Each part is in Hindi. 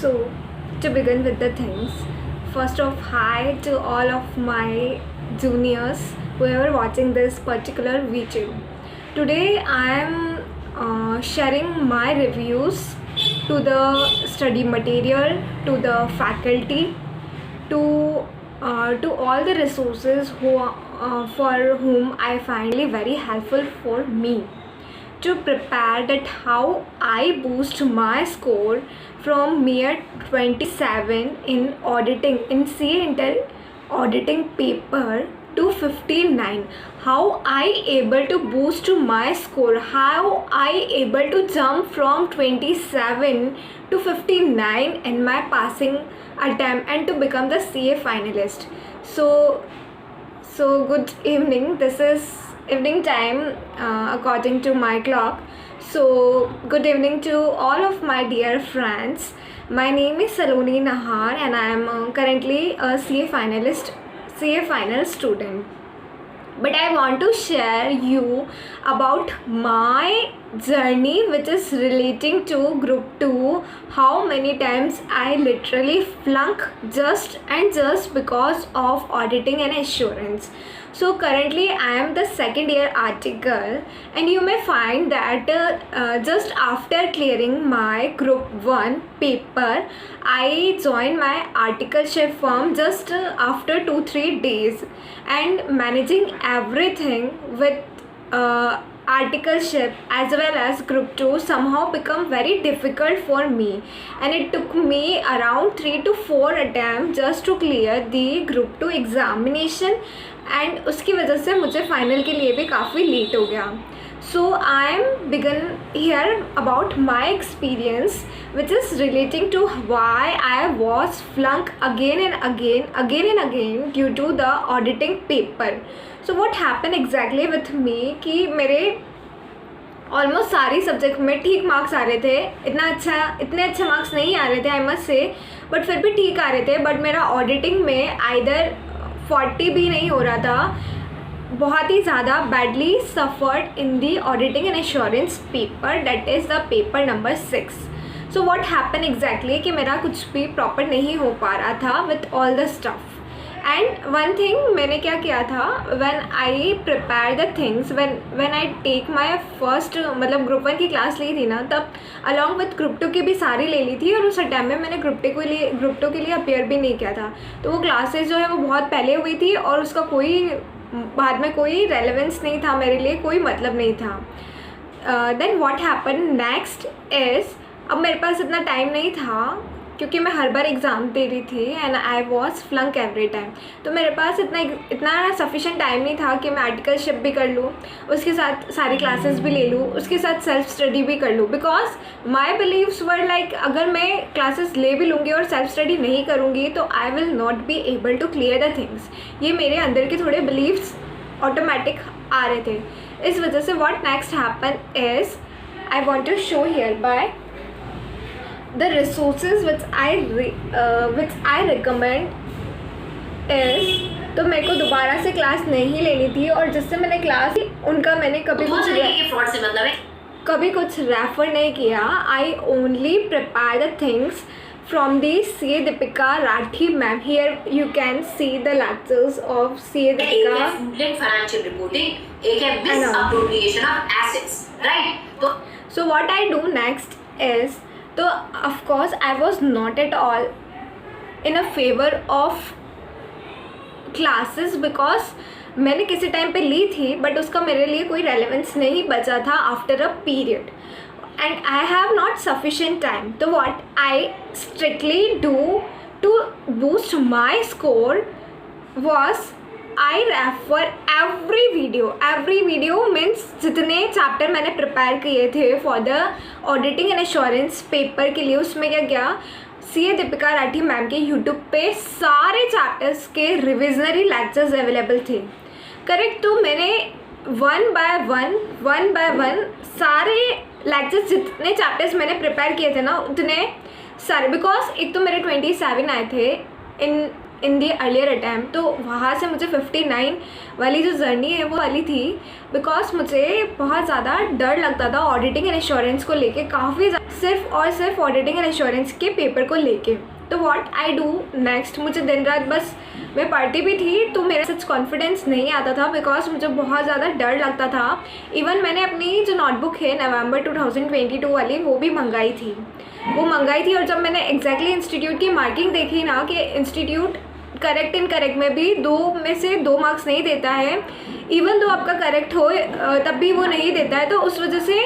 So, to begin with the things, first off, hi to all of my juniors whoever watching this particular video. Today, I am sharing my reviews to the study material, to the faculty, to all the resources for whom I find very helpful for me to prepare that how I boost my score from mere 27 in auditing in CA Inter auditing paper to 59. How I able to boost my score, how I able to jump from 27 to 59 in my passing attempt and to become the CA finalist. So good evening. This is evening time according to my clock. So good evening to all of my dear friends. My name is Saloni Nahar and I am currently a CA final student. But I want to share you about my journey which is relating to group 2, how many times I literally flunk just because of auditing and assurance. So currently I am the second year article, and you may find that just after clearing my group 1 paper, I joined my articleship firm just after 2-3 days, and managing everything with articleship as well as group 2 somehow become very difficult for me, and it took me around 3 to 4 attempts just to clear the group 2 examination, and उसकी वजह से मुझे फाइनल के लिए भी काफ़ी लेट हो गया. So I am begin here about my experience which is relating to why I was flunked again and again due to the auditing paper. So what happened exactly with me कि मेरे ऑलमोस्ट सारी सब्जेक्ट में ठीक मार्क्स आ रहे थे. इतने अच्छे मार्क्स नहीं आ रहे थे आई मस्ट से, बट फिर भी ठीक आ रहे थे. बट मेरा ऑडिटिंग में आइदर 40 भी नहीं हो रहा था. बहुत ही ज़्यादा badly suffered in the auditing and assurance paper, that is the paper number 6. So what happen exactly कि मेरा कुछ भी प्रॉपर नहीं हो पा रहा था with all the stuff. And one thing मैंने क्या किया था, when I prepare the things, when I take my first मतलब ग्रुप 1 की क्लास ली थी ना, तब अलॉन्ग विथ ग्रुप 2 की भी सारी ले ली थी, और उस टाइम में मैंने ग्रुप 2 के लिए अपेयर भी नहीं किया था. तो वो क्लासेस जो है वो बहुत पहले हुई थी और उसका कोई बाद में कोई रेलेवेंस नहीं था मेरे लिए, कोई मतलब नहीं था. Then what happen next is, अब मेरे पास इतना टाइम नहीं था क्योंकि मैं हर बार एग्ज़ाम दे रही थी and I was flunk every time. तो मेरे पास इतना सफिशेंट टाइम नहीं था कि मैं आर्टिकलशिप भी कर लूँ, उसके साथ सारी क्लासेस भी ले लूँ, उसके साथ सेल्फ स्टडी भी कर लूँ. Because my beliefs were like अगर मैं क्लासेस ले भी लूँगी और सेल्फ स्टडी नहीं करूँगी तो I will not be able to clear the things. ये मेरे अंदर के थोड़े बिलीव्स ऑटोमेटिक आ रहे थे. इस वजह से what next happen is I want to show here by the resources which I recommend is, तो मेरे को दोबारा से क्लास नहीं लेनी थी, और जिससे मैंने क्लास उनका मैंने कभी कुछ रेफर नहीं किया. I only prepare the things from the CA Deepika Rathi ma'am. Here you can see the lectures of CA Deepika. एक है financial reporting, एक है misappropriation of assets, right? So what I do next is, तो of course I was not at all in a favor of classes because मैंने किसी टाइम पे ली थी बट उसका मेरे लिए कोई रेलेवेंस नहीं बचा था after a period, and I have not sufficient time. So what I strictly do to boost my score was I refer every video means जितने चैप्टर मैंने प्रिपेयर किए थे for the auditing and assurance paper के लिए, उसमें क्या किया, CA दीपिका राठी मैम के यूट्यूब पे सारे चैप्टर्स के रिविजनरी लेक्चर्स अवेलेबल थे. करेक्ट. तो मैंने वन बाय वन सारे लेक्चर्स, जितने चैप्टर्स मैंने प्रिपेयर किए थे ना उतने सारे, बिकॉज एक तो मेरे 27 आए थे इन इन दी अर्लियर अटैम्प्ट, तो वहाँ से मुझे 59 वाली जो जर्नी है वो वाली थी, बिकॉज मुझे बहुत ज़्यादा डर लगता था ऑडिटिंग एंड एश्योरेंस को लेके, काफ़ी सिर्फ और सिर्फ ऑडिटिंग एंड एश्योरेंस के पेपर को लेके। तो व्हाट आई डू नेक्स्ट, मुझे दिन रात बस, मैं पढ़ती भी थी तो मेरा सच कॉन्फिडेंस नहीं आता था, बिकॉज मुझे बहुत ज़्यादा डर लगता था। इवन मैंने अपनी जो नोटबुक है नवंबर 2022 वाली वो भी मंगाई थी, और जब मैंने एग्जैक्टली इंस्टीट्यूट की मार्किंग देखी ना कि इंस्टीट्यूट करेक्ट इनकरेक्ट में भी 2 में से 2 मार्क्स नहीं देता है, इवन दो आपका करेक्ट हो तब भी वो नहीं देता है, तो उस वजह से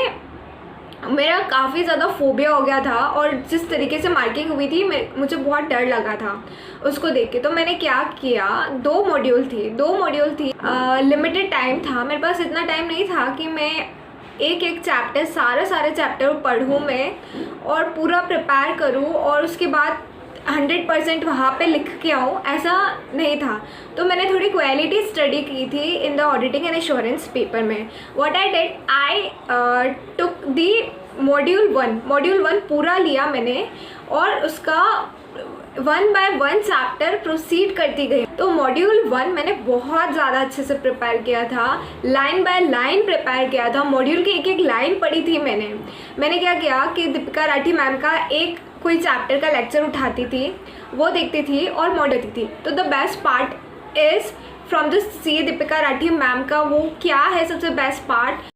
मेरा काफ़ी ज़्यादा फोबिया हो गया था। और जिस तरीके से मार्किंग हुई थी मुझे बहुत डर लगा था उसको देख के। तो मैंने क्या किया, 2 मॉड्यूल थी, लिमिटेड टाइम था मेरे पास, इतना टाइम नहीं था कि मैं एक चैप्टर सारे चैप्टर पढ़ूँ मैं और पूरा प्रिपेयर करूँ और उसके बाद 100% वहाँ पे लिख के आऊँ, ऐसा नहीं था। तो मैंने थोड़ी क्वालिटी स्टडी की थी in the auditing and assurance paper में। What I did, I took the module 1 पूरा लिया मैंने और उसका 1 by 1 चैप्टर प्रोसीड करती गई। तो मॉड्यूल 1 मैंने बहुत ज़्यादा अच्छे से प्रिपेयर किया था, लाइन बाय लाइन प्रिपेयर किया था, मॉड्यूल की एक लाइन पढ़ी थी मैंने क्या किया कि दीपिका राठी मैम का एक कोई चैप्टर का लेक्चर उठाती थी, वो देखती थी और मॉडल देती थी। तो the best part is from the C Deepika Rathi ma'am का वो क्या है सबसे बेस्ट पार्ट,